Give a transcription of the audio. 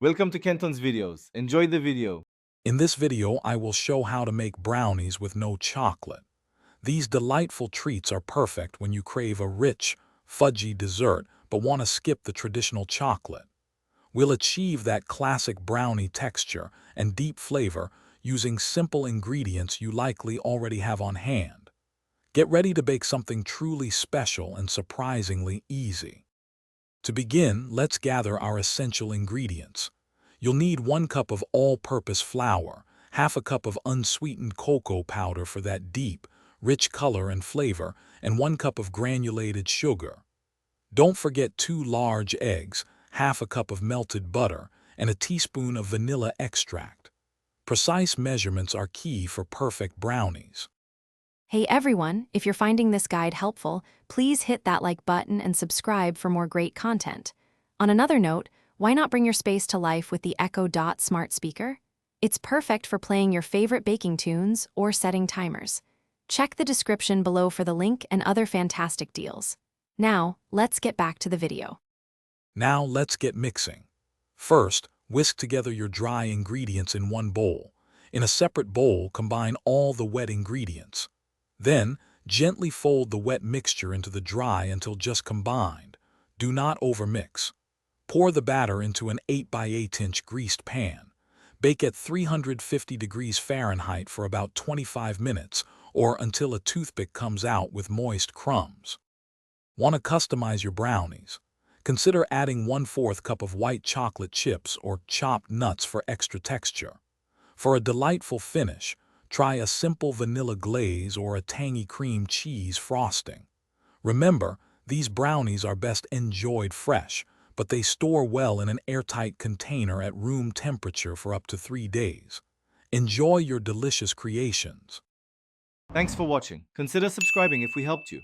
Welcome to Kenton's videos. Enjoy the video. In this video, I will show how to make brownies with no chocolate. These delightful treats are perfect when you crave a rich, fudgy dessert but want to skip the traditional chocolate. We'll achieve that classic brownie texture and deep flavor using simple ingredients you likely already have on hand. Get ready to bake something truly special and surprisingly easy. To begin, let's gather our essential ingredients. You'll need 1 cup of all-purpose flour, half a cup of unsweetened cocoa powder for that deep, rich color and flavor, and 1 cup of granulated sugar. Don't forget 2 large eggs, half a cup of melted butter, and a teaspoon of vanilla extract. Precise measurements are key for perfect brownies. Hey everyone, if you're finding this guide helpful, please hit that like button and subscribe for more great content. On another note, why not bring your space to life with the Echo Dot smart speaker? It's perfect for playing your favorite baking tunes or setting timers. Check the description below for the link and other fantastic deals. Now, let's get back to the video. Now let's get mixing. First, whisk together your dry ingredients in one bowl. In a separate bowl, combine all the wet ingredients. Then, gently fold the wet mixture into the dry until just combined. Do not overmix. Pour the batter into an 8 by 8 inch greased pan. Bake at 350 degrees Fahrenheit for about 25 minutes or until a toothpick comes out with moist crumbs. Want to customize your brownies? Consider adding 1/4 cup of white chocolate chips or chopped nuts for extra texture. For a delightful finish, try a simple vanilla glaze or a tangy cream cheese frosting. Remember, these brownies are best enjoyed fresh, but they store well in an airtight container at room temperature for up to 3 days. Enjoy your delicious creations. Thanks for watching. Consider subscribing if we helped you.